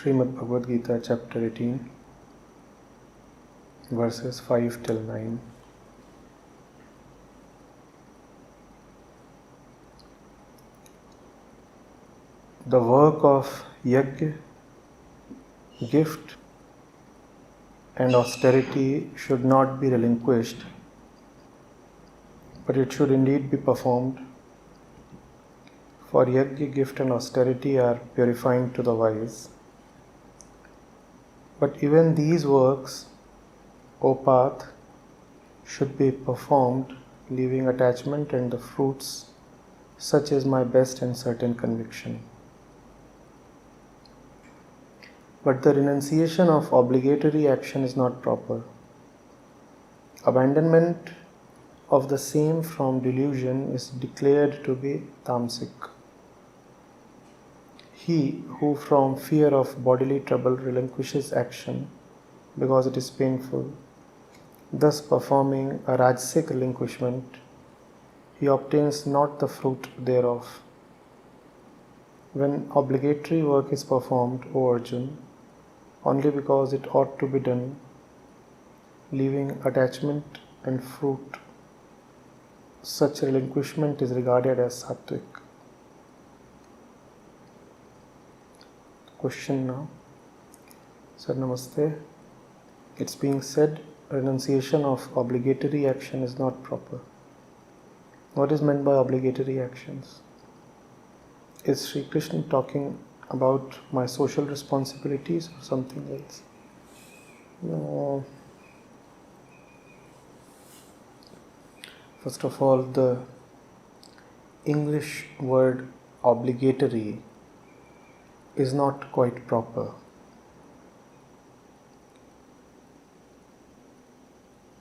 Shrimad Bhagavad Gita, chapter 18, verses 5 till 9. The work of Yajña, gift, and austerity should not be relinquished, but it should indeed be performed. For Yajña, gift, and austerity are purifying to the wise. But even these works, O Pārtha, should be performed, leaving attachment and the fruits. Such is my best and certain conviction. But the renunciation of obligatory action is not proper. Abandonment of the same from delusion is declared to be tamasic. He who from fear of bodily trouble relinquishes action because it is painful, thus performing a rajasic relinquishment, he obtains not the fruit thereof. When obligatory work is performed, O Arjun, only because it ought to be done, leaving attachment and fruit, such relinquishment is regarded as sattvic. Question now. Sir, namaste. It's being said renunciation of obligatory action is not proper. What is meant by obligatory actions? Is Sri Krishna talking about my social responsibilities or something else? No. First of all, the English word obligatory is not quite proper.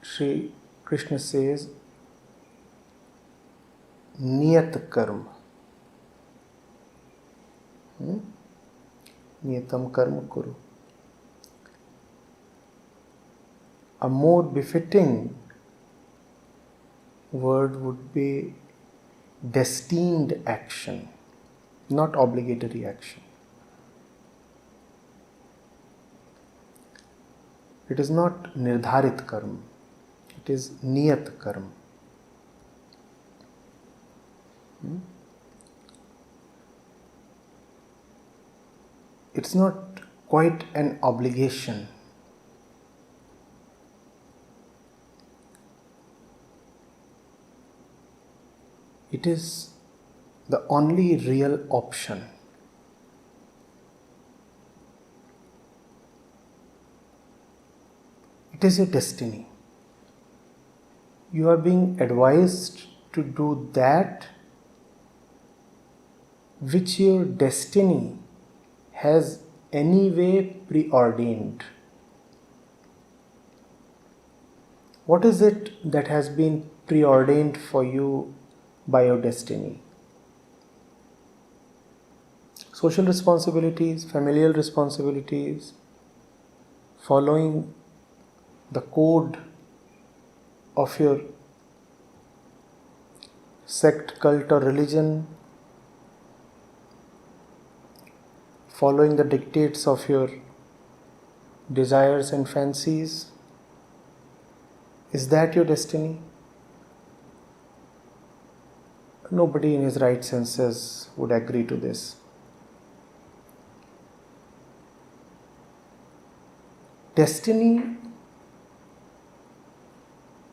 Sri Krishna says niyat karma. Niyatam karma kuru. A more befitting word would be destined action, not obligatory action. It is not nirdharit karma, it is niyat karma. It's not quite an obligation. It is the only real option. It is your destiny. You are being advised to do that which your destiny has anyway preordained. What is it that has been preordained for you by your destiny? Social responsibilities, familial responsibilities, following the code of your sect, cult or religion, following the dictates of your desires and fancies. Is that your destiny? Nobody in his right senses would agree to this. Destiny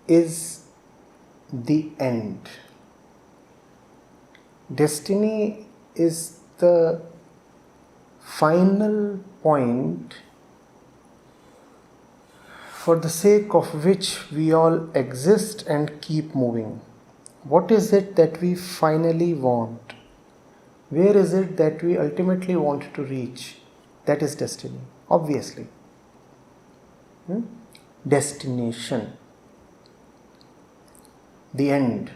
is the end. Destiny is the final point for the sake of which we all exist and keep moving. What is it that we finally want? Where is it that we ultimately want to reach? That is destiny, obviously. Destination. The end.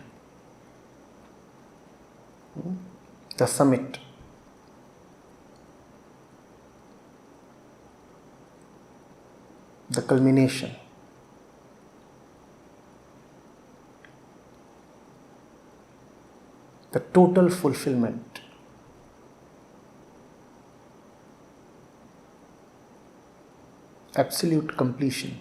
The summit. The culmination. The total fulfillment. absolute completion.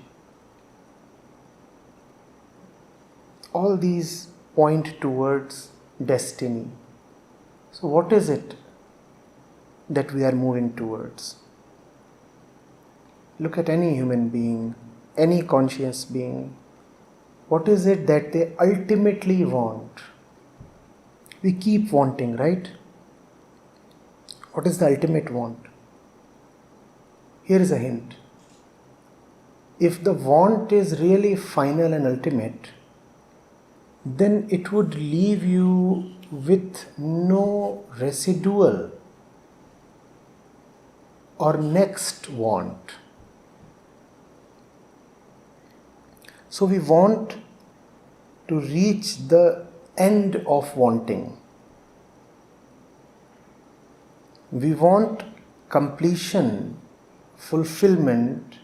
All these point towards destiny. So what is it that we are moving towards? Look at any human being, any conscious being. What is it that they ultimately want? We keep wanting, right? What is the ultimate want? Here is a hint. If the want is really final and ultimate, then it would leave you with no residual or next want. So we want to reach the end of wanting. We want completion, fulfillment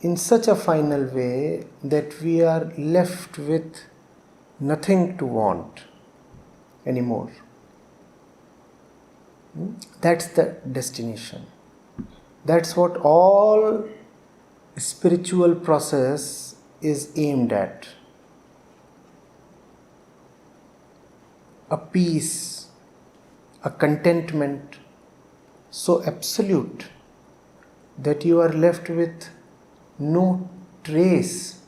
in such a final way that we are left with nothing to want anymore. That's the destination. That's what all spiritual process is aimed at. A peace, a contentment so absolute that you are left with no trace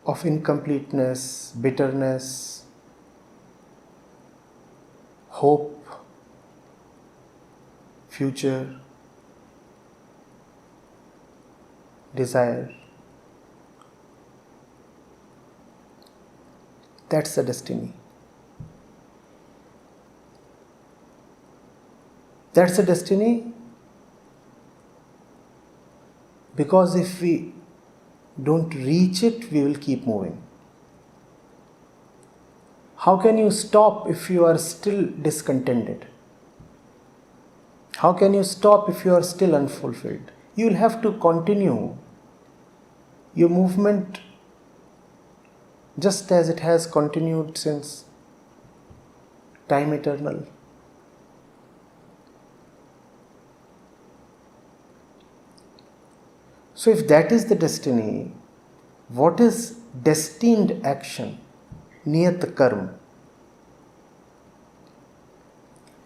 of incompleteness, bitterness, hope, future, desire. That's the destiny. That's the destiny because if we don't reach it, we will keep moving. How can you stop if you are still discontented? How can you stop if you are still unfulfilled? You will have to continue your movement just as it has continued since time eternal. So if that is the destiny, what is destined action? Niyat karma.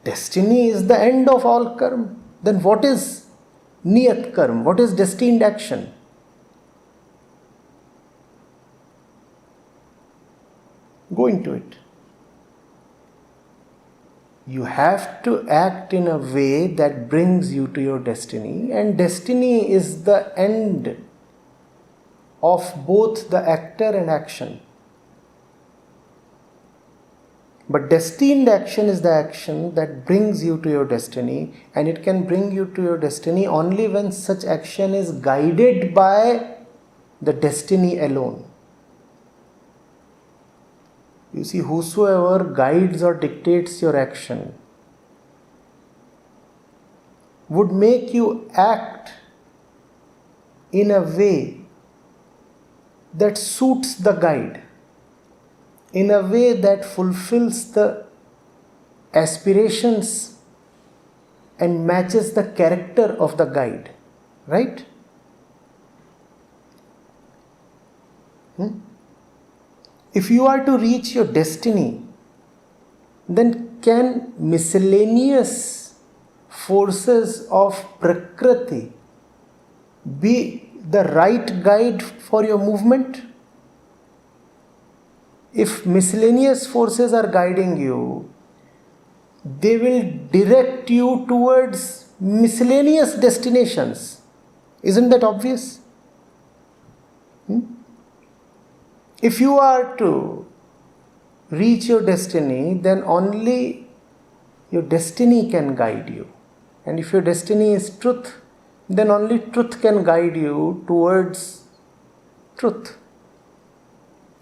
Destiny is the end of all karma. Then what is niyat karma? What is destined action? Go into it. You have to act in a way that brings you to your destiny, and destiny is the end of both the actor and action. But destined action is the action that brings you to your destiny, and it can bring you to your destiny only when such action is guided by the destiny alone. You see, whosoever guides or dictates your action would make you act in a way that suits the guide, in a way that fulfills the aspirations and matches the character of the guide, right? If you are to reach your destiny, then can miscellaneous forces of Prakriti be the right guide for your movement? If miscellaneous forces are guiding you, they will direct you towards miscellaneous destinations. Isn't that obvious? If you are to reach your destiny, then only your destiny can guide you. And if your destiny is truth, then only truth can guide you towards truth.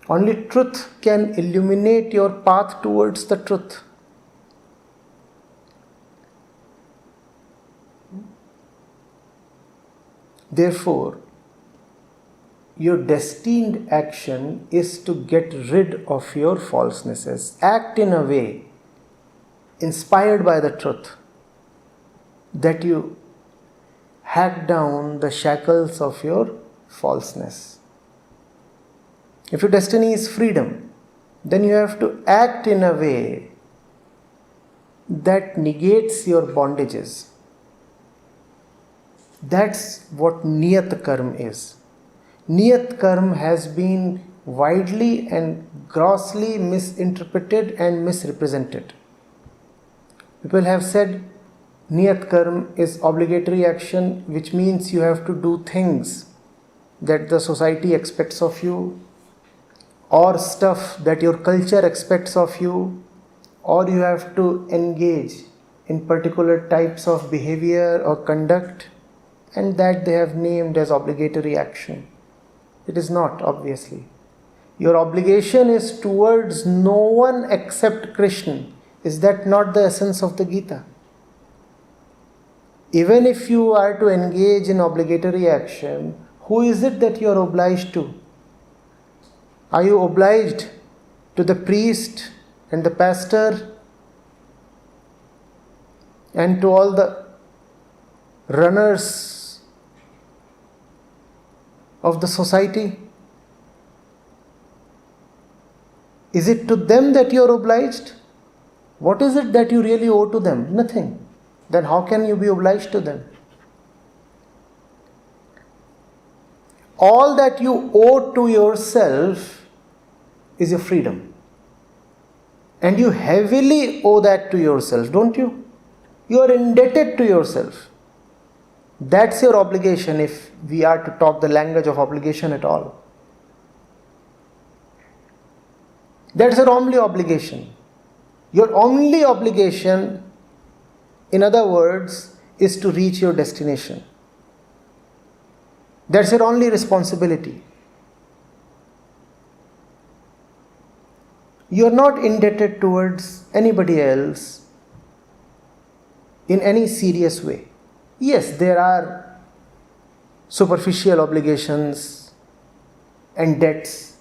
Only truth can illuminate your path towards the truth. Therefore, your destined action is to get rid of your falsenesses. Act in a way inspired by the truth that you hack down the shackles of your falseness. If your destiny is freedom, then you have to act in a way that negates your bondages. That's what niyat karma is. Niyat karma has been widely and grossly misinterpreted and misrepresented. People have said niyat karma is obligatory action, which means you have to do things that the society expects of you, or stuff that your culture expects of you, or you have to engage in particular types of behavior or conduct, and that they have named as obligatory action. It is not, obviously. Your obligation is towards no one except Krishna. Is that not the essence of the Gita? Even if you are to engage in obligatory action, who is it that you are obliged to? Are you obliged to the priest and the pastor and to all the runners of the society? Is it to them that you are obliged? What is it that you really owe to them? Nothing. Then how can you be obliged to them? All that you owe to yourself is your freedom. And you heavily owe that to yourself, don't you? You are indebted to yourself. That's your obligation, if we are to talk the language of obligation at all. That's your only obligation. Your only obligation, in other words, is to reach your destination. That's your only responsibility. You are not indebted towards anybody else in any serious way. Yes, there are superficial obligations and debts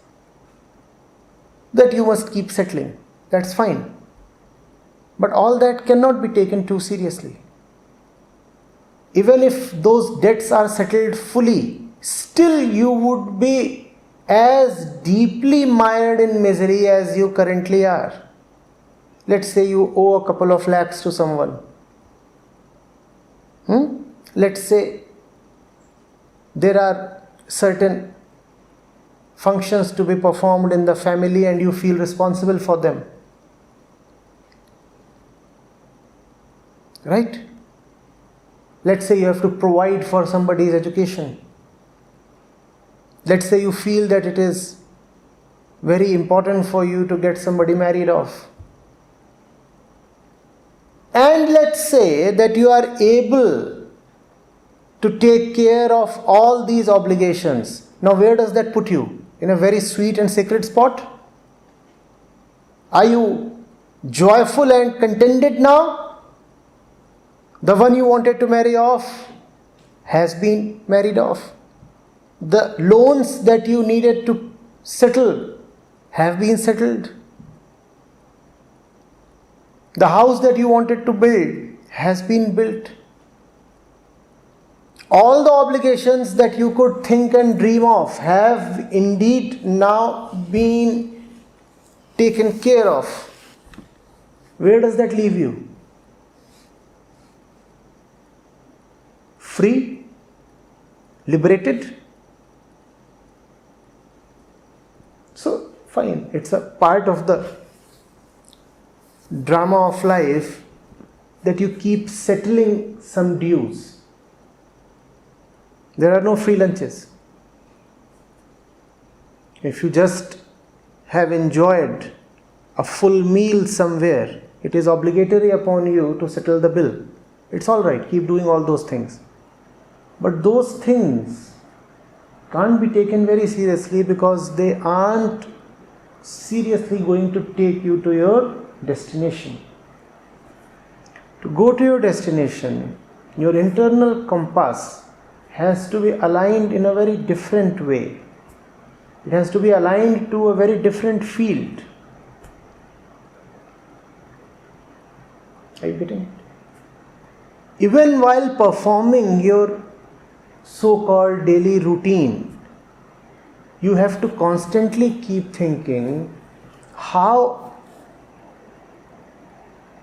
that you must keep settling. That's fine. But all that cannot be taken too seriously. Even if those debts are settled fully, still you would be as deeply mired in misery as you currently are. Let's say you owe a couple of lakhs to someone. Let's say there are certain functions to be performed in the family and you feel responsible for them. Right? Let's say you have to provide for somebody's education. Let's say you feel that it is very important for you to get somebody married off. And let's say that you are able to take care of all these obligations. Now, where does that put you? In a very sweet and sacred spot? Are you joyful and contented now? The one you wanted to marry off has been married off. The loans that you needed to settle have been settled. The house that you wanted to build has been built. All the obligations that you could think and dream of have indeed now been taken care of. Where does that leave you? Free? Liberated? So, fine, it's a part of the drama of life that you keep settling some dues. There are no free lunches. If you just have enjoyed a full meal somewhere, it is obligatory upon you to settle the bill. It's all right, keep doing all those things. But those things can't be taken very seriously because they aren't seriously going to take you to your destination. To go to your destination, your internal compass has to be aligned in a very different way. It has to be aligned to a very different field. Are you getting it? Even while performing your so-called daily routine, you have to constantly keep thinking, how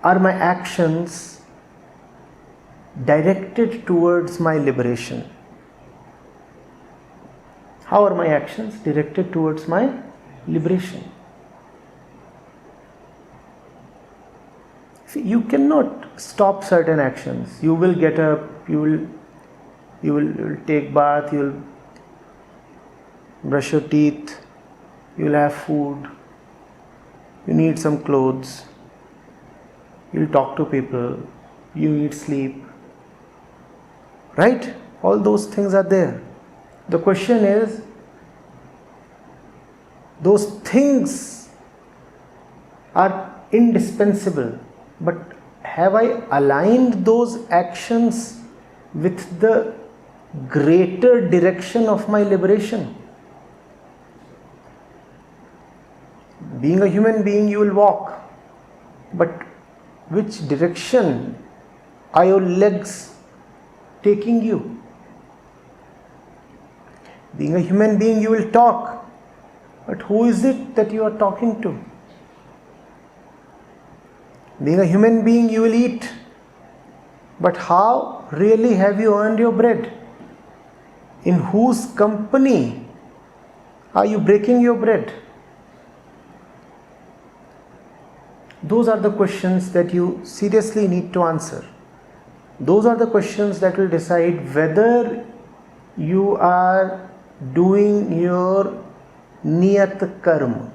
are my actions directed towards my liberation? How are my actions directed towards my liberation? See, you cannot stop certain actions. You will get up, you will take bath, you will brush your teeth, you will have food, you need some clothes, you will talk to people, you need sleep. Right? All those things are there. The question is, those things are indispensable, but have I aligned those actions with the greater direction of my liberation? Being a human being, you will walk, but which direction are your legs taking you? Being a human being, you will talk, but who is it that you are talking to? Being a human being, you will eat, but how really have you earned your bread? In whose company are you breaking your bread? Those are the questions that you seriously need to answer. Those are the questions that will decide whether you are doing your niyat karma.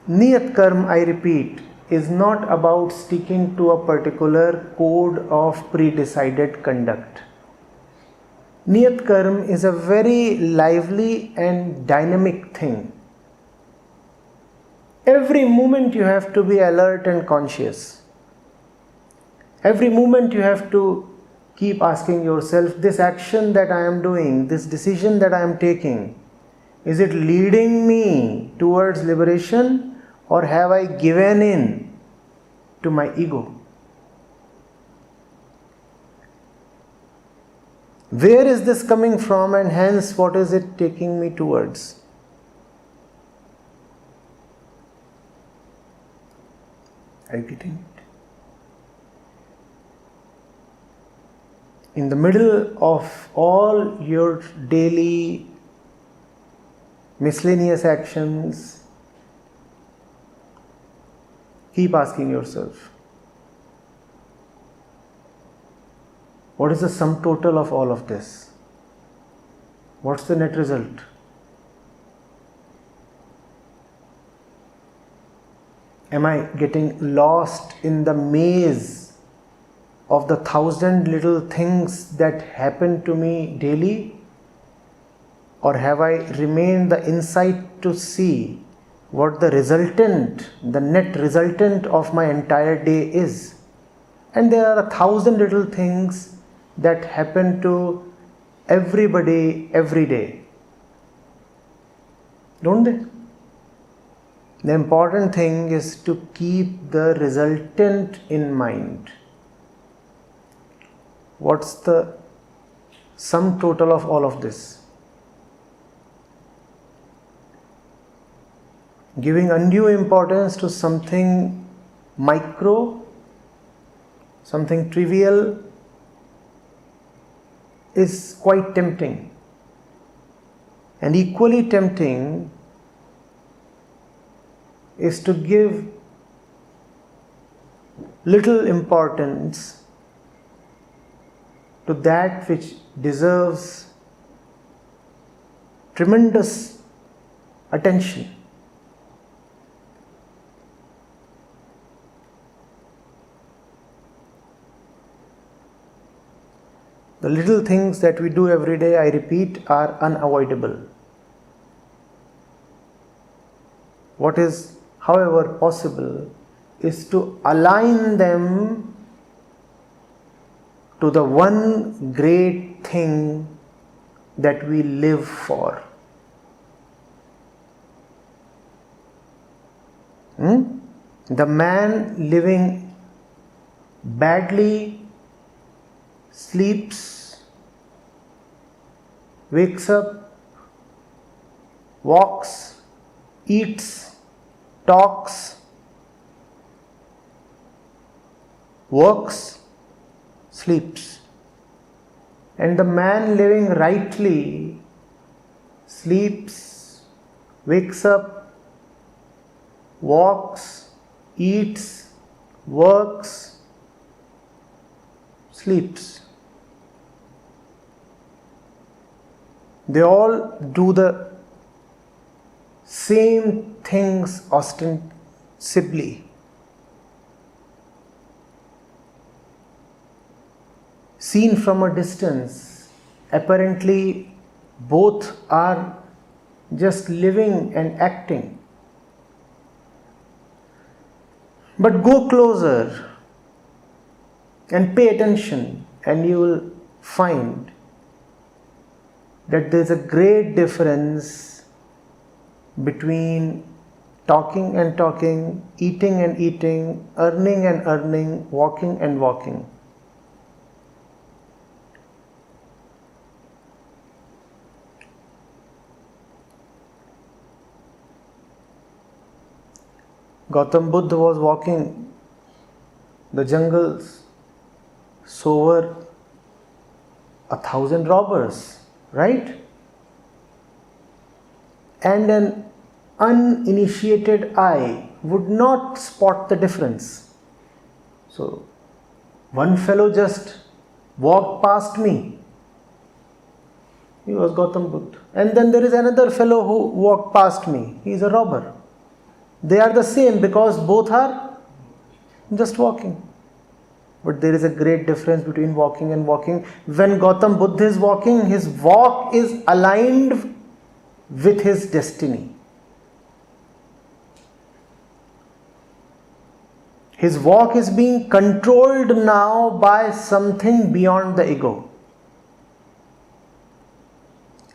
Niyat karma, I repeat, is not about sticking to a particular code of pre-decided conduct. Niyat karma is a very lively and dynamic thing. Every moment you have to be alert and conscious. Every moment you have to keep asking yourself, this action that I am doing, this decision that I am taking, is it leading me towards liberation, or have I given in to my ego? Where is this coming from, and hence what is it taking me towards? Are you getting it? In the middle of all your daily miscellaneous actions, keep asking yourself, what is the sum total of all of this? What's the net result? Am I getting lost in the maze of the 1,000 little things that happen to me daily? Or have I remained the insight to see what the resultant, the net resultant of my entire day is? And there are 1,000 little things that happen to everybody every day. Don't they? The important thing is to keep the resultant in mind. What's the sum total of all of this? Giving undue importance to something micro, something trivial, is quite tempting. And equally tempting is to give little importance to that which deserves tremendous attention. The little things that we do every day, I repeat, are unavoidable. What is, however, possible is to align them to the one great thing that we live for. The man living badly sleeps wakes up, walks, eats, talks, works, sleeps. And the man living rightly sleeps, wakes up, walks, eats, works, sleeps. They all do the same things ostensibly. Seen from a distance, apparently both are just living and acting. But go closer and pay attention, and you will find that there is a great difference between talking and talking, eating and eating, earning and earning, walking and walking. Gautam Buddha was walking the jungles, so were 1,000 robbers, right? And an uninitiated eye would not spot the difference. So, one fellow just walked past me. He was Gautam Buddha. And then there is another fellow who walked past me. He is a robber. They are the same because both are just walking. But there is a great difference between walking and walking. When Gautam Buddha is walking, his walk is aligned with his destiny. His walk is being controlled now by something beyond the ego.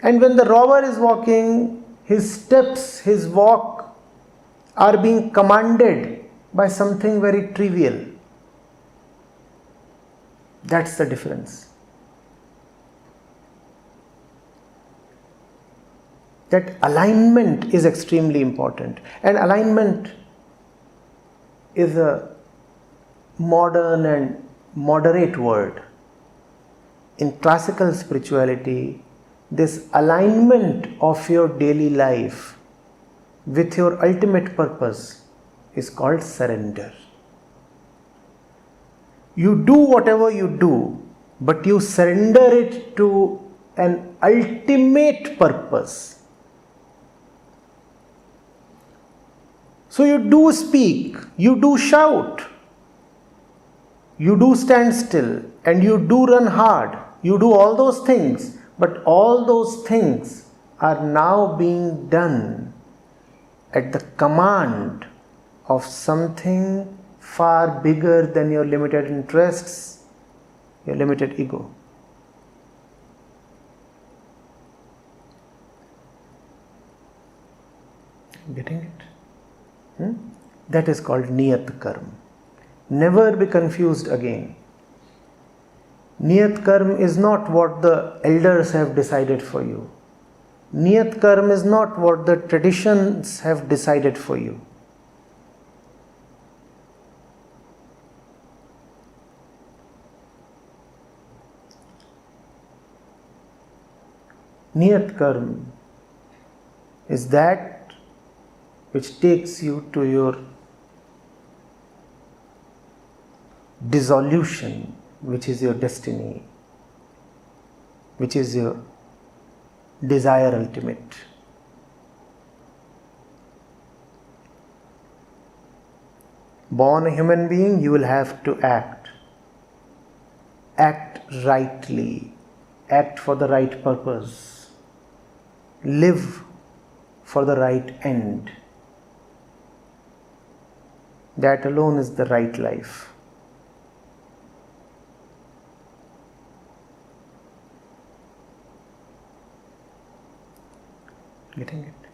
And when the robber is walking, his steps, his walk are being commanded by something very trivial. That's the difference. That alignment is extremely important. And alignment is a modern and moderate word. In classical spirituality, this alignment of your daily life with your ultimate purpose is called surrender. You do whatever you do, but you surrender it to an ultimate purpose. So you do speak, you do shout, you do stand still, and you do run hard. You do all those things, but all those things are now being done at the command of something far bigger than your limited interests, your limited ego. Getting it? That is called niyat karma. Never be confused again. Niyat karma is not what the elders have decided for you. Niyat karma is not what the traditions have decided for you. Niyat karma is that which takes you to your dissolution, which is your destiny, which is your desire ultimate. Born a human being, you will have to act. Act rightly. Act for the right purpose. Live for the right end. That alone is the right life. Getting it?